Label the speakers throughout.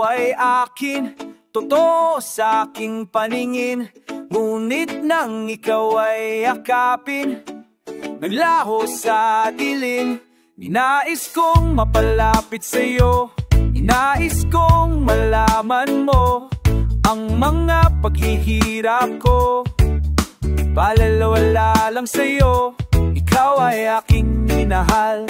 Speaker 1: ay akin, totoo sa aking paningin. Ngunit nang ikaw ay akapin, naglaho sa dilim. Ninais kong mapalapit sa'yo, ninais kong malaman mo ang mga paghihirap ko. Palalawala lang sa'yo, ikaw ay aking minahal.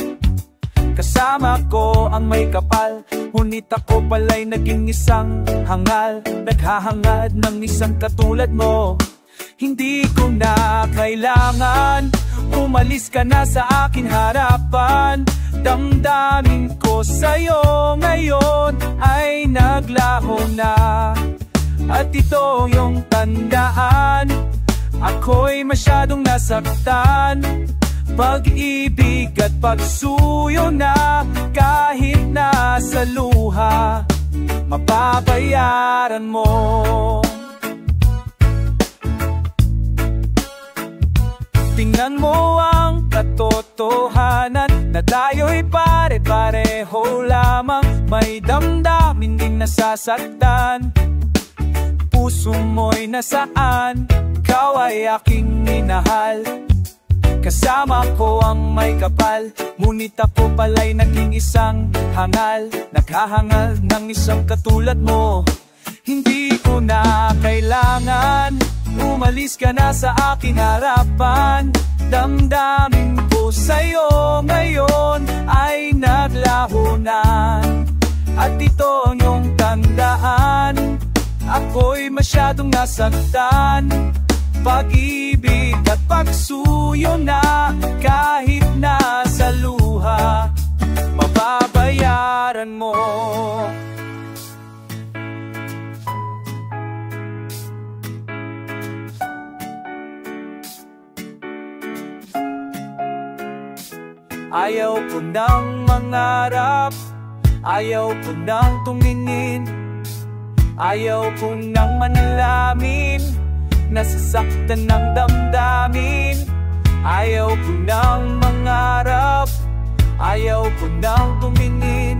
Speaker 1: Kasama ko ang may kapal, ngunit ako pala'y naging isang hangal. Naghahangad ng isang katulad mo. Hindi ko na kailangan umalis ka na sa aking harapan. Damdamin ko sa'yo ngayon ay naglaho na. At ito yung tandaan, ako'y masyadong nasaktan. Pag-ibig at pagsuyo na, kahit na sa luha, mapapayaran mo. Tingnan mo ang katotohanan na tayo'y pare-pareho lamang. May damdamin din nasasaktan, puso mo'y nasaan. Ikaw ay aking minahal, kasama ko ang may kapal. Ngunit ako pala'y naging isang hangal. Naghahangal ng isang katulad mo. Hindi ko na kailangan umalis ka na sa aking harapan. Damdamin ko sa'yo ngayon ay naglaho na. At ito ang iyong tandaan, ako'y masyadong nasaktan. Pag-ibig at pagsuyo na, kahit na sa luha, mababayaran mo. Ayaw ko nang mangarap, ayaw ko nang tumingin, ayaw ko nang manalamin, nasasaktan ng damdamin. Ayaw ko nang mangarap, ayaw ko nang tumingin,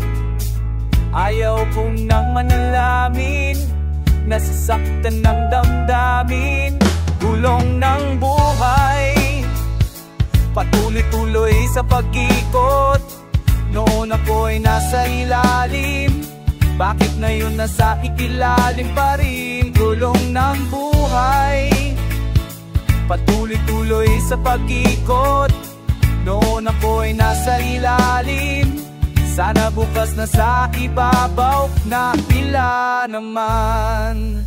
Speaker 1: ayaw ko nang manalamin, nasasaktan ng damdamin. Gulong ng buhay, patuloy-tuloy sa pag-ikot. Noon ako'y nasa ilalim, bakit ngayon nasa ikilalim pa rin? Gulong ng buhay, patuloy-tuloy sa pag-ikot. Noon ako'y nasa ilalim, sana bukas na sa ibabaw na pila naman.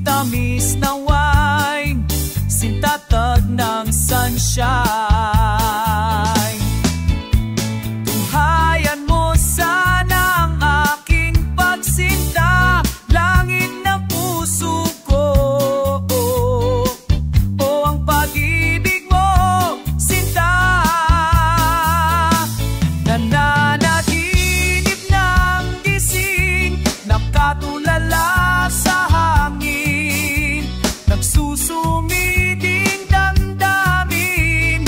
Speaker 1: Tamis na wine, sintatag ng sunshine. Tunghayan mo sana ang aking pagsinta, langit na puso ko. O ang pag-ibig mo, sinta, nananaginip ng gising, nakatulala sa hangin. Susumiting damdamin,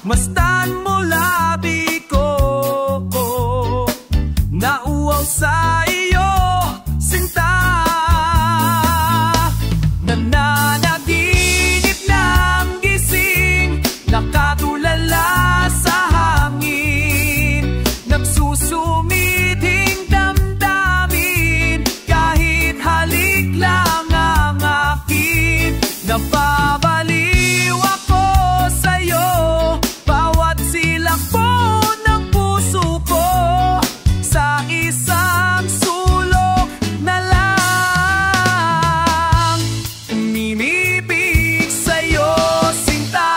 Speaker 1: Mastan mo labi ko, nauaw sa iyo, sinta. Nananaginip ng gising, nakatulala sa hangin, nagsusumiding damdamin, kahit halik lang ang akin. Napabaliw ako sa'yo, bawat silak po ng puso ko, sa isang sulok na lang umimibig sa'yo, sinta.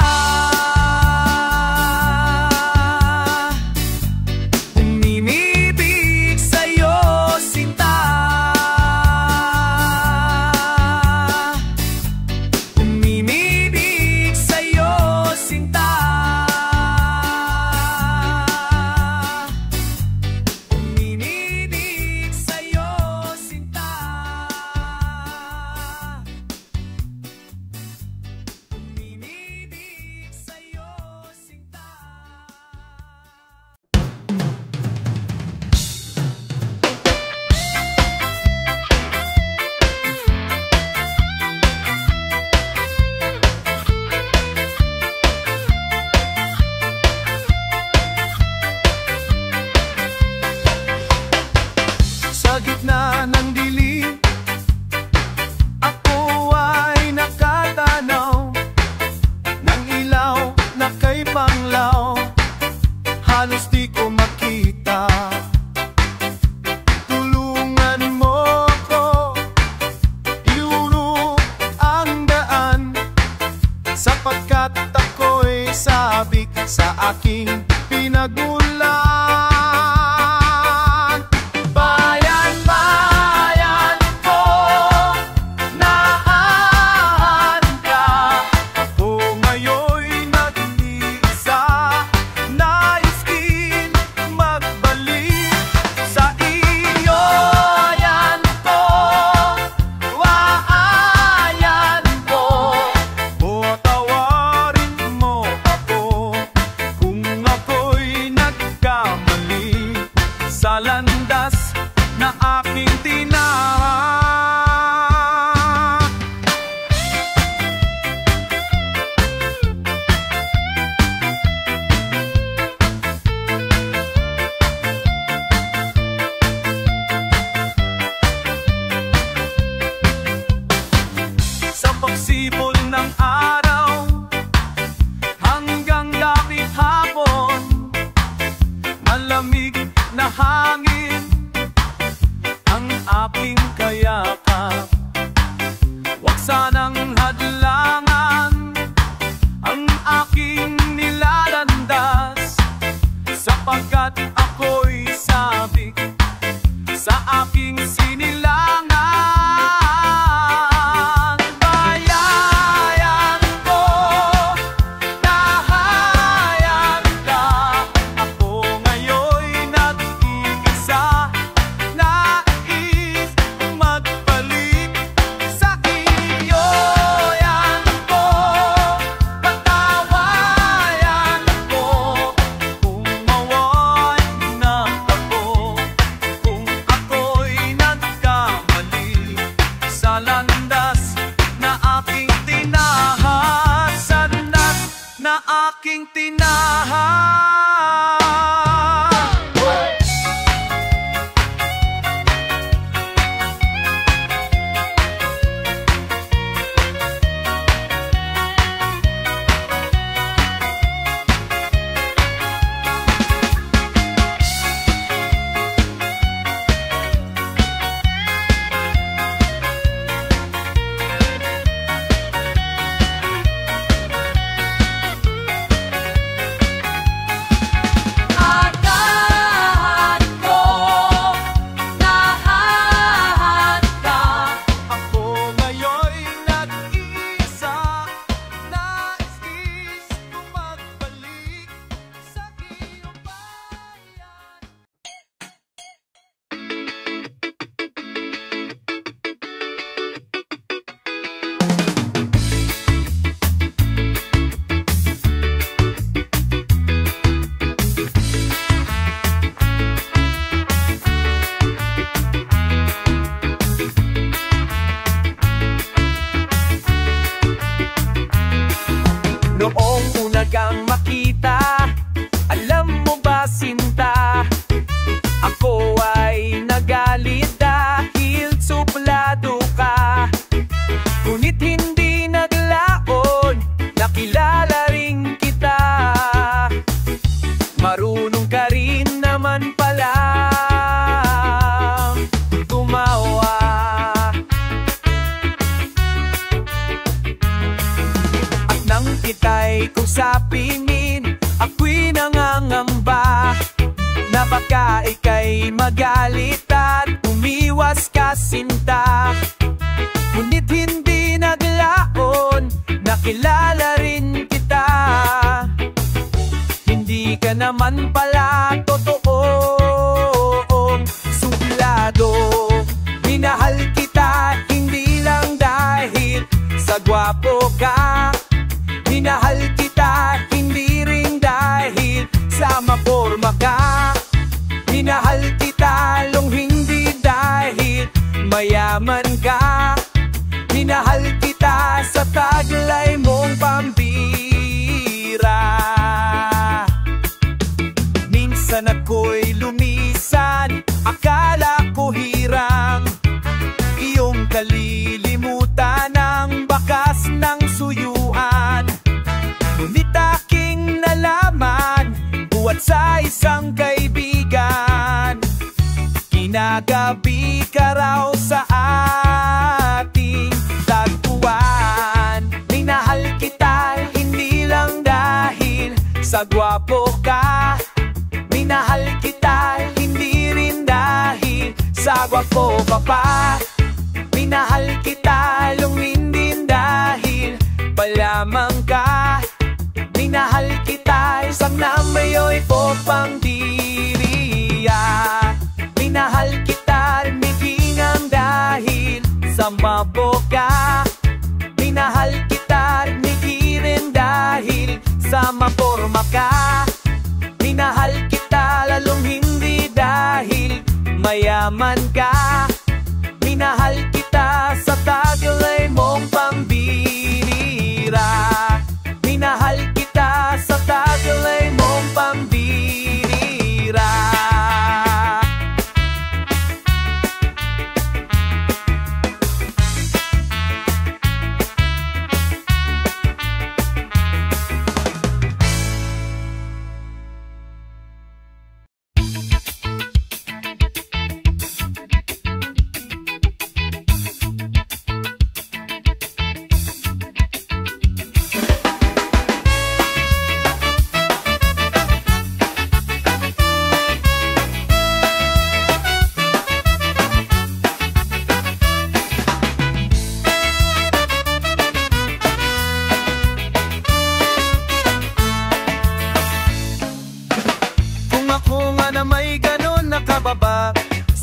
Speaker 1: Umimibig sa'yo, sinta. Umimibig sa'yo, sinta. Umimibig sa'yo, sinta. Umimibig sa'yo, sinta. Sa gitna ng dilim, ako ay nakatanaw ng ilaw na kay Panglaw. Halos di ko makita. Tulungan mo ko, iuno ang daan, sapagkat ako'y sabik sa aking pinagulan. Bayan, bayan ko, naahan ka. Ako ngayon'y nag-iisa, nais din magbalik sa iyo. Yan ko, waayan ko, o tawarin mo ako kung ako'y nagkamali sa landas na aking tinahan. Sa pagsibol ng araw hanggang dapit hapon, malamig na hangin ang aking kayakap. Huwag sanang hadlangan ang aking nilalandas, sapagkat ako'y sabik sa aking sinilangan. Bayan ko, nahayan ka. Ako ngayon'y nag-iisa, nais magbalik sa iyo. Yan ko, patawayan ko, kung maway na ako, kung ako'y nagkamali sa landas na aking tinahan, sa landas na aking tinahan. nang makita. Alam mo ba, sinta, ako ay nagalit dahil suplado ka. Ngunit hindi naglaon, nakilala rin kita. Marunong ka rin naman pala tumawa. At nang kita'y kusapingin, ako'y nangangamba na baka ika'y magalit at umiwas ka, sinta. Ngunit hindi naglaon, nakilala rin kita. Hindi ka naman pala totoong suplado. Minahal kita hindi lang dahil sa gwapo ka. Minahal kita hindi rin dahil sa maporma ka. Minahal kita long hindi dahil mayaman ka. Minahal kita sa taglay mong pambira. Minsan ako'y lumisan, akala ko hirang iyong kalilimutan ng bakas ng suyuan. Ngunit aking nalaman, buwat sa isang kaibigan, kinagabi ka raw sa ating tagpuan. Minahal kita hindi lang dahil sa gwapo ka. Minahal kita hindi rin dahil sa gwapo ka pa. Minahal kita long hindi dahil palamang ka. Minahal kita isang namayo'y po pang diriya. Minahal kita miginang dahil sa maboka. Minahal kita migirin dahil sa maporma ka. Minahal kita lalong hindi dahil mayaman ka. Minahal kita sa taglay mong pambira. Minahal kita sa taglay mong pambira.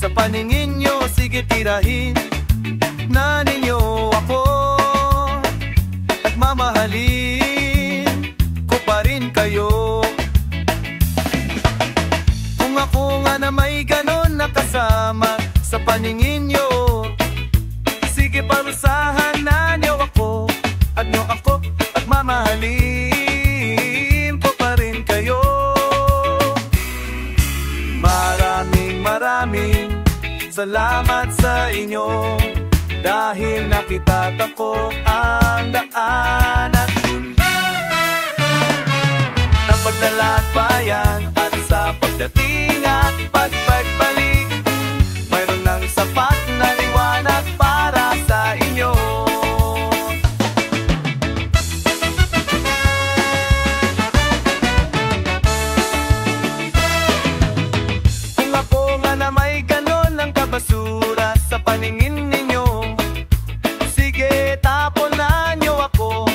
Speaker 1: Sa paningin nyo, sige tirahin na ninyo ako at mamahalin ko pa rin kayo. Kung ako nga na may ganon na kasama sa paningin nyo, sige parusahan na nyo ako at mamahalin ko pa rin kayo. Maraming salamat sa inyo dahil nakita ko ang daan at ng paglalakbayan at sa pagdating at pagbalik. Mayroon ng sapat na liwanag para sa inyo. Basura sa paningin ninyo, sige tapon na nyo ako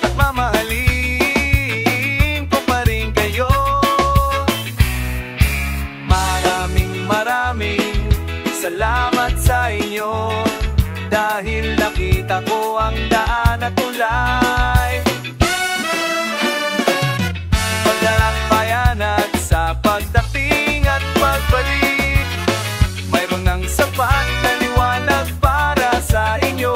Speaker 1: at mamahalin ko pa rin kayo. Maraming salamat sa inyo dahil nakita ko ang daan at tulay. Paglalakbayan at sa pagdating at pagbalik, mayroon ng sapat na liwanag para sa inyo.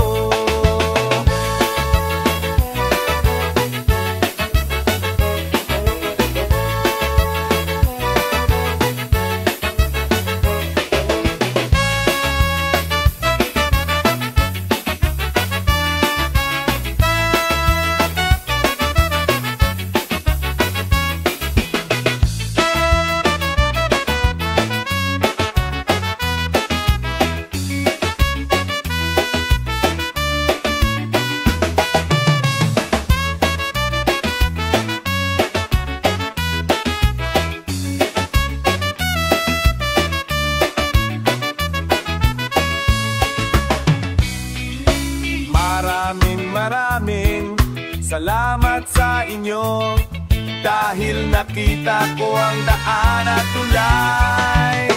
Speaker 1: maraming salamat sa inyo. Dahil nakita ko ang daan at tulay,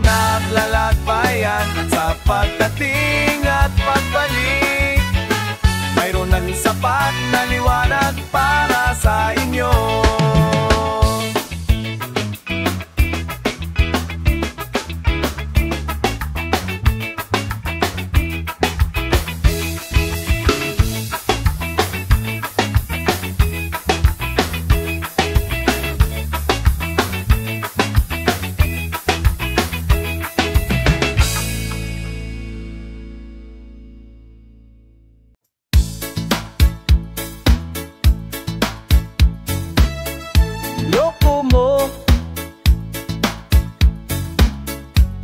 Speaker 1: naglalakbayan sa pagdating at pagbalik. Mayroon ng sapat na liwanag para sa inyo.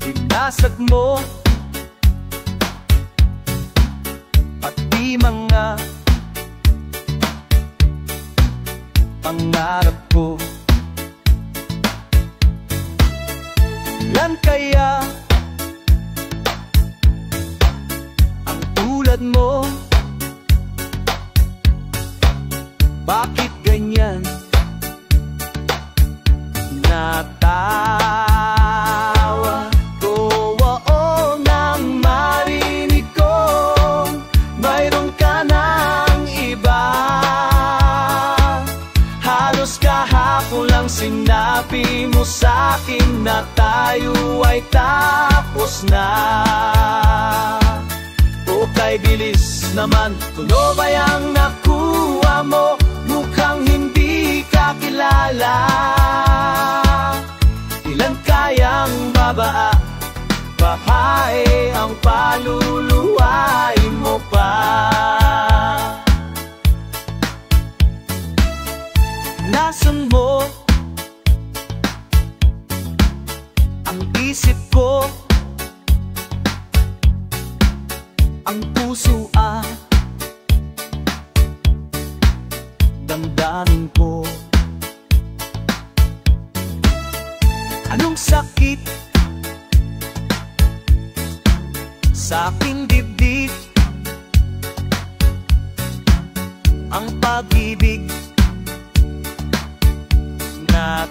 Speaker 1: Binasag mo pati mga pangarap ko. Ilan kaya ang tulad mo? Bakit ganyan natawa? Oo nang marinig ko mayroon ka ng iba. Halos kahapon lang sinabi mo sa'kin na tayo ay tapos na. O kay bilis naman, tulo ba yang nakuha mo? Mukhang hindi ka kilala. Ilan kayang babae ang paluluhain mo pa? Nasaan mo ang isip ko, ang puso at damdamin ko? Anong sakit sa aking dibdib? Ang pag-ibig na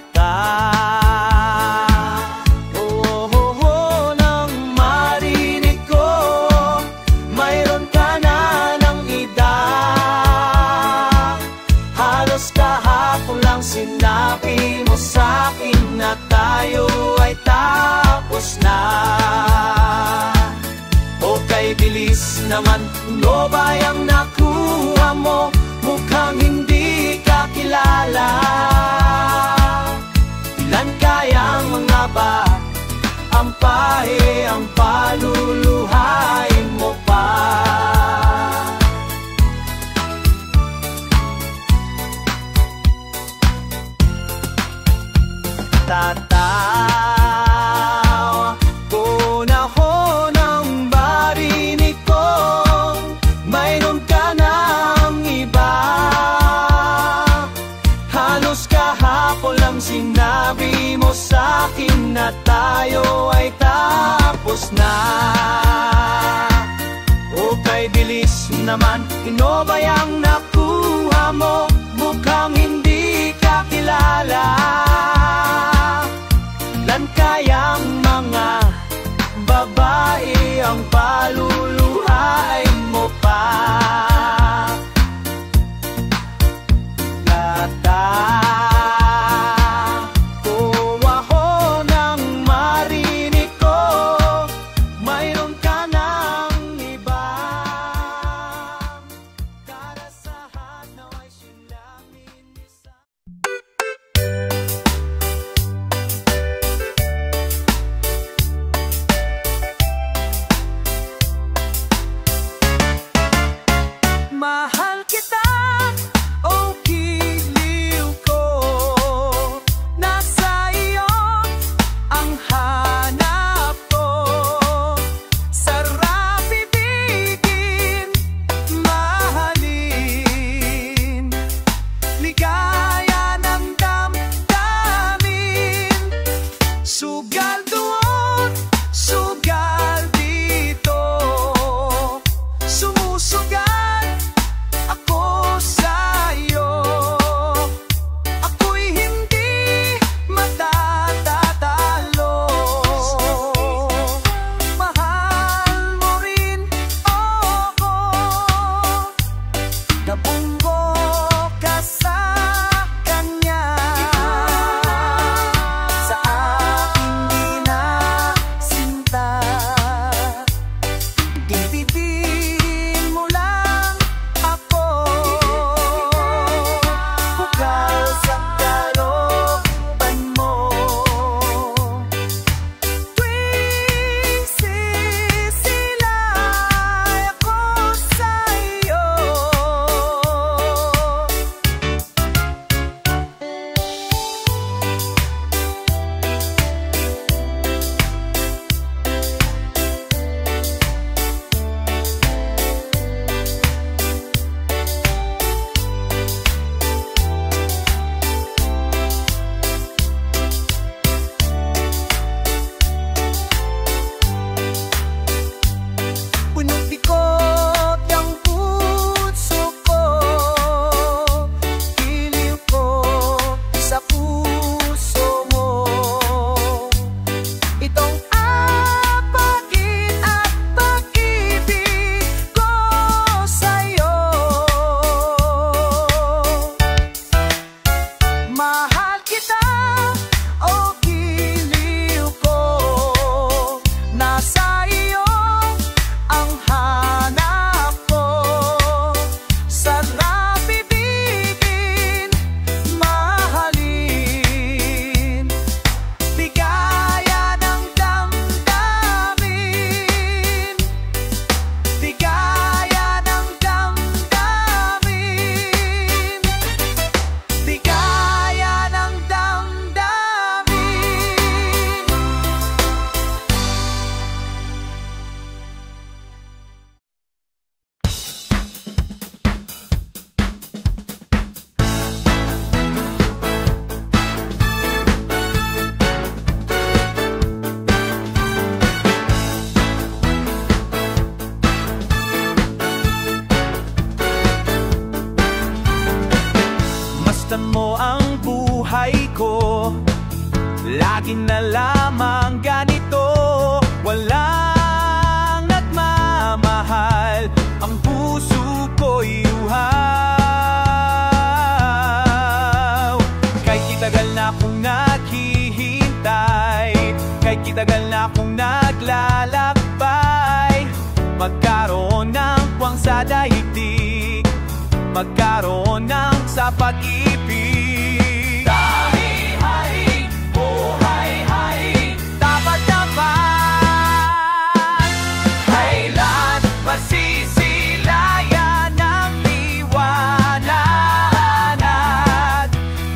Speaker 1: nang marinig ko mayroon ka na ng edad. Halos kahapon lang sinabi mo sa'kin na tayo ay tapos na. O kay bilis naman, ano ba yang nakuha mo? Mukhang hindi ka kilala. Ilan kayang mga ang pahe ang paluluhain mo pa? Tatawa ko na ho nang marinig ko mayroon ka ng iba. Halos kahapon lang sinabi mo sa'kin na tayo ay tapos na. O kay bilis naman, ano ba yang nakuha mo? Mukhang hindi ka kilala. Ilan kayang mga babae ang paluluhain mo pa? Natawa ko nang marinig ko mayroon ka ng iba. Karasahan nawa'y silangin isa. akin na lamang ganito. Walang nagmamahal, ang puso ko'y uhaw. Kahit kitagal na akong naghihintay, kahit kitagal na akong naglalakbay, magkaroon ng puwang sa daigdig, magkaroon ng sa pag-ibig. Dahi-hahi, buhay-hahi, dapat-dapat. Kailan masisilayan ang liwanag?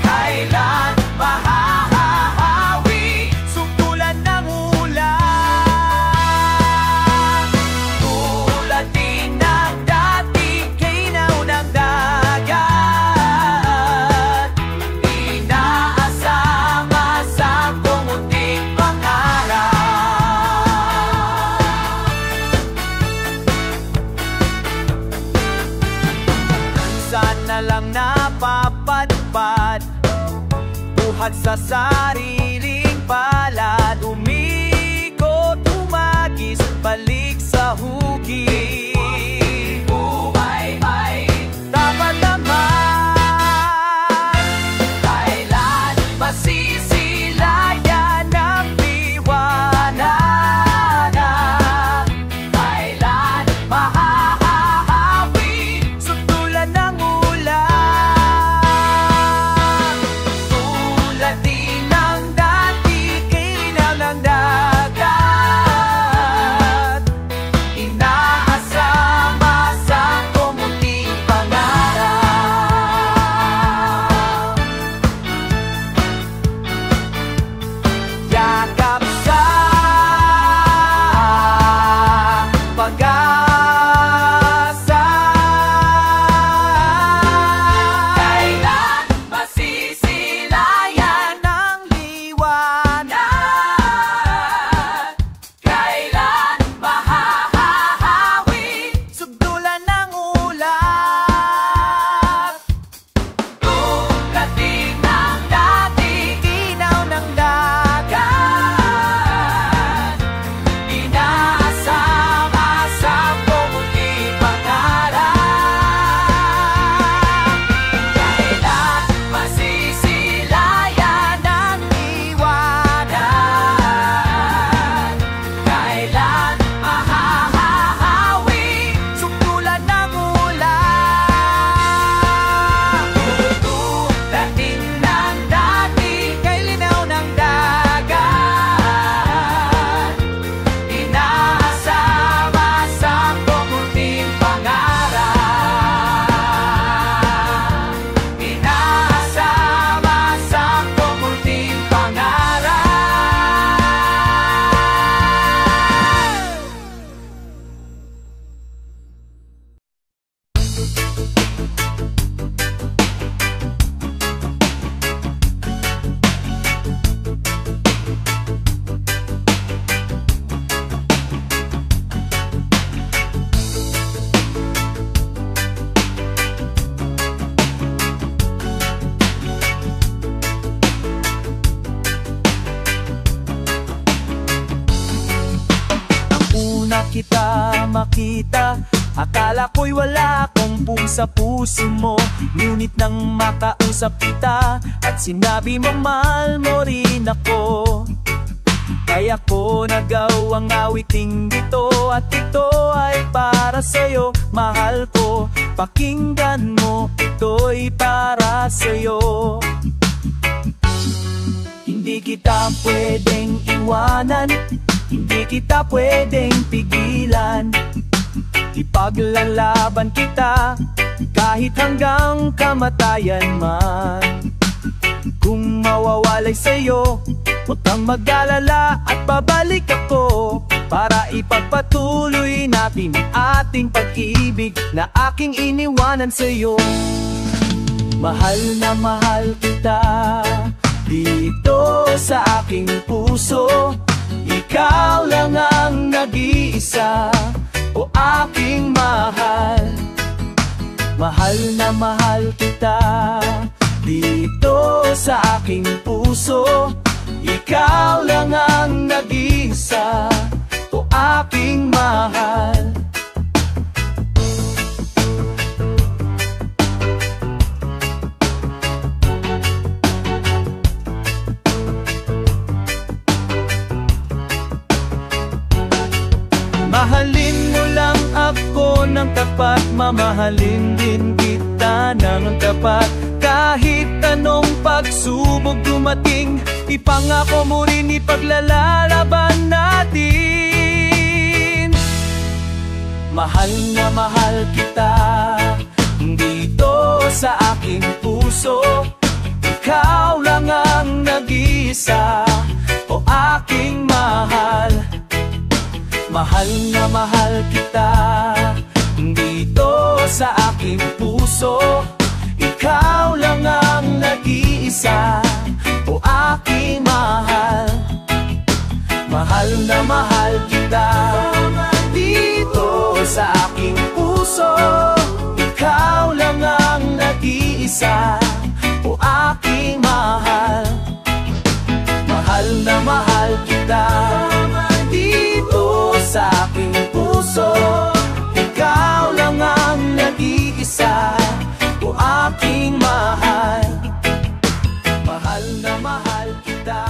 Speaker 1: Kailan mahahawi suntulan ng ulan? Tulad din ng dati kinaw ng dagat, inaasama-asam kong unting pangarap. Saan na lang napapadpad, buhat sa sariling palad, umikot, umagis, balik sa hugis. Buhay-hay, dapat naman. Kailan masisilayan ang liwanag? Kailan mahahawi suntulan ng ulan? Tulad din ng dati kinaw ng dagat, inaasama-asam kong munting pangarap. Yakap sa pag-asa. Kailan masisilayan ang liwanag? Kailan mahahawi suntulan ng ulan? Tulad din ng dati kinaw ng dagat, inaasama-asam kong munting pangarap. Kailan masisilayan ang liwanag? Kailan mahahawi suntulan ng ulan? Tulad din ng dati kay linaw ng dagat, inaasama-asam kong munting pangarap. Inaasama-asam kong munting una kita makita, akala ko'y wala akong sa puso mo. Ngunit nang makausap kita at sinabi mo mahal mo rin ako, kaya ko nagawang awiting dito, at ito ay para sa'yo, mahal ko. Pakinggan mo, ito'y para sa'yo. Hindi kita pwedeng iwanan, hindi kita pwedeng pigilan. Ipaglalaban kita kahit hanggang kamatayan man. Kung mawawalay sa'yo, huwag kang mag-alala at babalik ako para ipagpatuloy natin ating pag-ibig na aking iniwanan sa'yo. Mahal na mahal kita dito sa aking puso. Ikaw lang ang nag-iisa, o aking mahal. Mahal na mahal kita dito sa aking puso. ikaw lang ang nag-iisa, o aking mahal. Mahalin mo lang ako ng tapat, mamahalin din kita ng tapat. Kahit anong pagsubok dumating, ipangako mo rin ipaglalaban natin. Mahal na mahal kita dito sa aking puso, ikaw lang ang nag-iisa, o aking mahal. Mahal na mahal kita dito sa aking puso, ikaw lang ang nag-iisa, o aking mahal. Mahal na mahal kita dito sa aking puso, ikaw lang ang nag-iisa, o aking mahal. Mahal na mahal kita dito sa aking puso, ikaw lang ang nag-iisa, o aking mahal. Mahal na mahal kita.